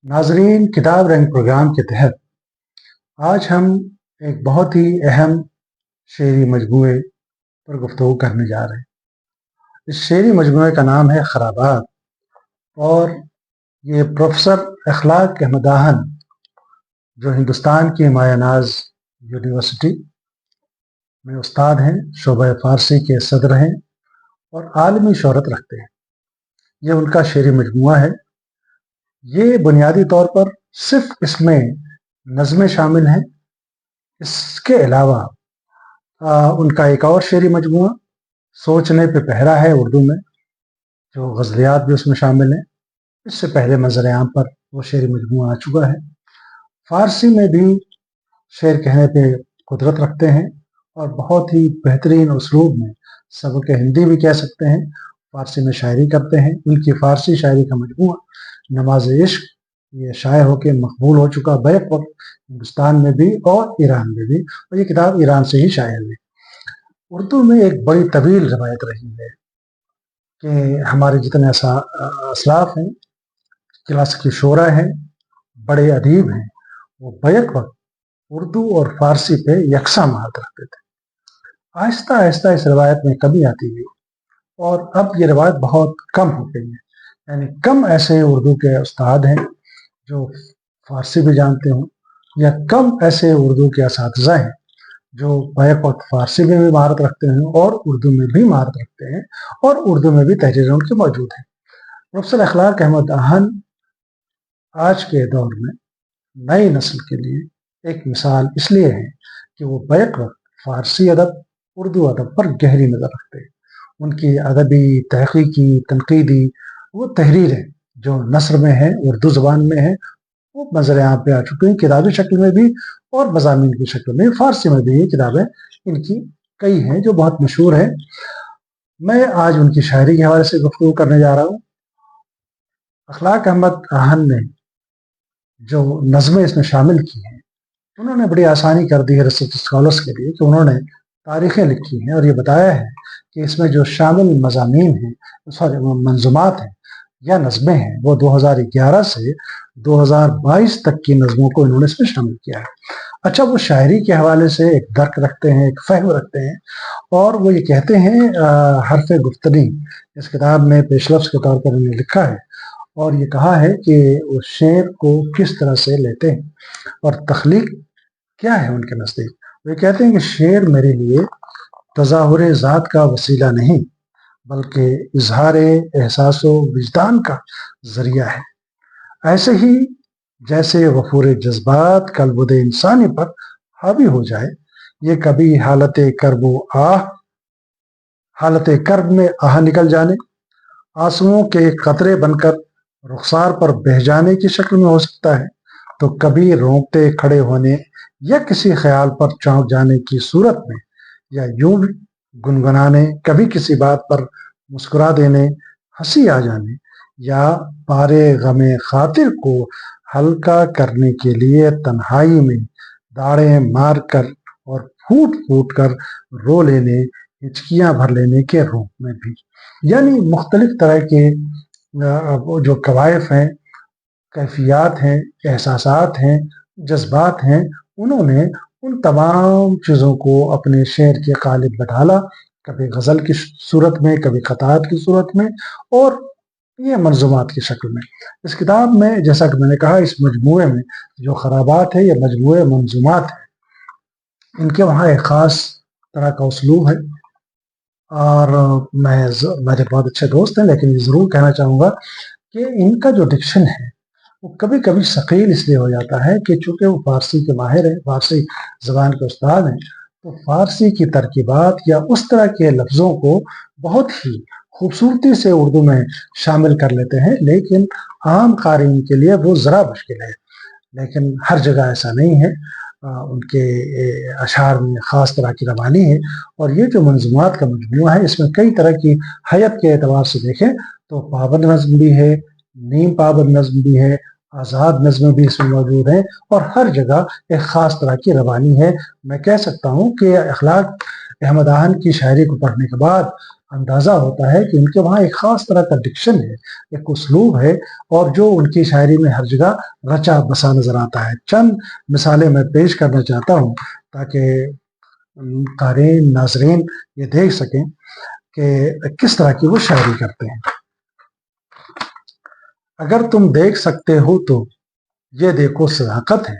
नाजरीन, किताब रंग प्रोग्राम के तहत आज हम एक बहुत ही अहम शेरी मजमूए पर गुफ्तगू करने जा रहे हैं। इस शेरी मजमूए का नाम है खराबात और ये प्रोफेसर अखलाक अहमद आहन जो हिंदुस्तान की माया नाज यूनिवर्सिटी में उस्ताद हैं, शोबा फ़ारसी के सदर हैं और आलमी शोहरत रखते हैं। ये उनका शेरी मजमूआ है। ये बुनियादी तौर पर सिर्फ इसमें नज़में शामिल हैं। इसके अलावा उनका एक और शेरी मजमूआ सोचने पे पहरा है उर्दू में, जो गज़लियात भी उसमें शामिल हैं। इससे पहले मंज़र आम पर वो शेरी मजमूआ आ चुका है। फ़ारसी में भी शेर कहने पे कुदरत रखते हैं और बहुत ही बेहतरीन उसलूब में, सबक हिंदी भी कह सकते हैं, फ़ारसी में शायरी करते हैं। उनकी फ़ारसी शायरी का मजमूआ नमाज इश्क ये शाये होकर मकबूल हो चुका बैक वक्त हिंदुस्तान में भी और ईरान में भी, और ये किताब ईरान से ही शाया हुई। उर्दू में एक बड़ी तवील रवायत रही है कि हमारे जितने असलाफ हैं, क्लासिकी शोरा हैं, बड़े अदीब हैं, वो बैक वक्त उर्दू और फ़ारसी पे यकसा महारत रखते थे। आहिस्ता आहिस्ता इस रवायत में कमी आती गई और अब ये रवायत बहुत कम हो गई है। यानी कम ऐसे उर्दू के उस्ताद हैं जो फ़ारसी भी जानते हों, या कम ऐसे उर्दू के असातिज़ा हैं जो बैक वक्त फ़ारसी में भी महारत रखते हैं और उर्दू में भी महारत रखते हैं, और उर्दू में भी तहरीरें उनकी मौजूद हैं। प्रोफेसर अखलाक अहमद आहन आज के दौर में नई नस्ल के लिए एक मिसाल इसलिए है कि वो बैक वक्त फ़ारसी अदब, उर्दू अदब पर गहरी नज़र रखते हैं। उनकी अदबी, तहक़ीक़ी, तनक़ीदी वो तहरीरें जो नस्र में है, उर्दू ज़बान में है, वो मंज़र आम पे आ चुकी हैं, किताबी शक्ल में भी और मज़ामीन की शक्ल में। फ़ारसी में भी ये किताबें इनकी कई हैं जो बहुत मशहूर हैं। मैं आज उनकी शायरी के हवाले से गुफ्तगू करने जा रहा हूँ। अखलाक अहमद आहन ने जो नज़में इसमें शामिल की हैं, उन्होंने बड़ी आसानी कर दी है रिसर्च स्कॉलर्स के लिए कि उन्होंने तारीखें लिखी हैं और ये बताया है कि इसमें जो शामिल मज़ामीन हैं, सॉरी मंज़ूमात हैं या नज़में हैं, वो 2011 से 2022 तक की नज़मों को इन्होंने इसमें शामिल किया है। अच्छा, वो शायरी के हवाले से एक दर्क रखते हैं, एक फ़हम रखते हैं, और वो ये कहते हैं हर्फ़ गुफ्तनी इस किताब में पेशलफ्ज़ के तौर पर उन्होंने लिखा है और ये कहा है कि वो शेर को किस तरह से लेते हैं और तख्लीक क्या है उनके नज़दीक। वो कहते हैं कि शेर मेरे लिए तज़ाहुर ज़ात का वसीला नहीं, बल्कि इजहार एहसास विजदान का ज़रिया है। ऐसे ही जैसे वफूर जज्बात कल्बुद इंसानी पर हावी हो जाए, ये कभी हालत कर्ब में आह निकल जाने, आंसुओं के कतरे बनकर रुखसार पर बह जाने की शक्ल में हो सकता है, तो कभी रोंगटे खड़े होने या किसी ख्याल पर चौंक जाने की सूरत में, या यूं गुनगुनाने, कभी किसी बात पर मुस्कुरा देने, हंसी आ जाने, या पारे गमे खातिर को हल्का करने के लिए तन्हाई में दाड़े मार कर और फूट फूट कर रो लेने, हिचकियां भर लेने के रूप में भी। यानी मुख्तलिफ तरह के जो कवायफ हैं, कैफियत हैं, एहसासात हैं, जज्बात हैं, उन्होंने उन तमाम चीज़ों को अपने शेर के कालिब में ढाला, कभी गज़ल की सूरत में, कभी क़तात की सूरत में, और ये मंज़ूमात की शक्ल में। इस किताब में, जैसा कि मैंने कहा, इस मजमूए में जो खराबात है, ये मजमूए मंज़ूमात है। इनके वहाँ एक ख़ास तरह का उसलूब है और मेरे बहुत अच्छे दोस्त हैं, लेकिन ये ज़रूर कहना चाहूँगा कि इनका जो डिक्शन है वो कभी कभी शकील इसलिए हो जाता है कि चूँकि वो फ़ारसी के माहिर हैं, फ़ारसी ज़बान के उस्ताद हैं, तो फ़ारसी की तरकीबात या उस तरह के लफ्ज़ों को बहुत ही खूबसूरती से उर्दू में शामिल कर लेते हैं, लेकिन आम क़ारीन के लिए वो ज़रा मुश्किल है। लेकिन हर जगह ऐसा नहीं है। उनके अशार में ख़ास तरह की रवानी है, और ये जो मंज़ूमात का मजमूआ है, इसमें कई तरह की हैयत के एतबार से देखें तो पाबंद नज़्म भी है, नीम पाबंद नज़्म भी है, आज़ाद नज़्म भी इसमें मौजूद हैं, और हर जगह एक ख़ास तरह की रवानी है। मैं कह सकता हूँ कि अखलाक احمد آہن کی شاعری کو پڑھنے کے بعد اندازہ ہوتا ہے کہ ان کے وہاں ایک خاص طرح کا ڈکشن ہے، ایک اسلوب ہے، اور جو ان کی شاعری میں ہر جگہ رچا بسا نظر آتا ہے۔ چند مثالیں میں پیش کرنا چاہتا ہوں تاکہ قارئین، ناظرین یہ دیکھ سکیں کہ کس طرح کی وہ شاعری کرتے ہیں۔ اگر تم دیکھ سکتے ہو تو یہ دیکھو صداقت ہے،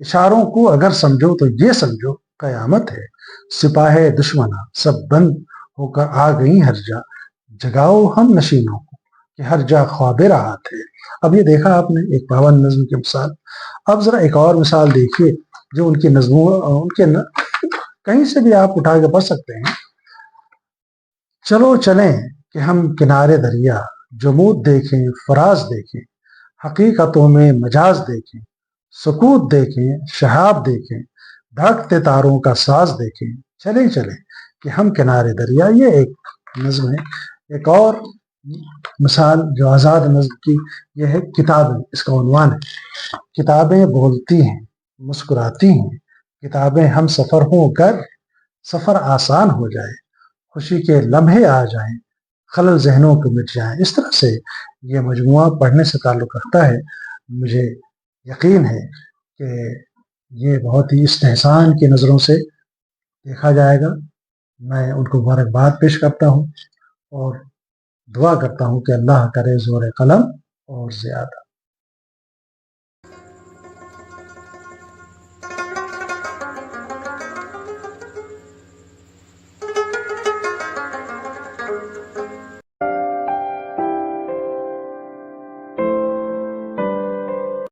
اشاروں کو اگر سمجھو تو یہ سمجھو قیامت ہے، سپاہ دشمنا سب بند ہو کر آ گئی ہر جا، جگاؤ ہم نشینوں کو کہ ہر جا خواب راحت ہے۔ اب یہ دیکھا آپ نے ایک پاون نظم کی مثال۔ اب ذرا ایک اور مثال دیکھیے جو ان کی نظموں، ان کے کہیں سے بھی آپ اٹھا کے پڑھ سکتے ہیں۔ چلو چلیں کہ ہم کنارے دریا، جمود دیکھیں فراز دیکھیں، حقیقتوں میں مجاز دیکھیں، سکوت دیکھیں شہاب دیکھیں، دھڑکتے تاروں کا ساز دیکھیں، چلیں چلیں کہ ہم کنارے دریا۔ یہ ایک نظم ہے۔ ایک اور مثال جو آزاد نظم کی، یہ ہے کتابیں، اس کا عنوان ہے کتابیں بولتی ہیں مسکراتی ہیں، کتابیں ہم سفر ہوں گر سفر آسان ہو جائے، خوشی کے لمحے آ جائیں خلل ذہنوں کو مٹ جائیں۔ اس طرح سے یہ مجموعہ پڑھنے سے تعلق رکھتا ہے۔ مجھے یقین ہے کہ یہ بہت ہی استحسان کی نظروں سے دیکھا جائے گا۔ میں ان کو مبارکباد پیش کرتا ہوں اور دعا کرتا ہوں کہ اللہ کرے زور قلم اور زیادہ۔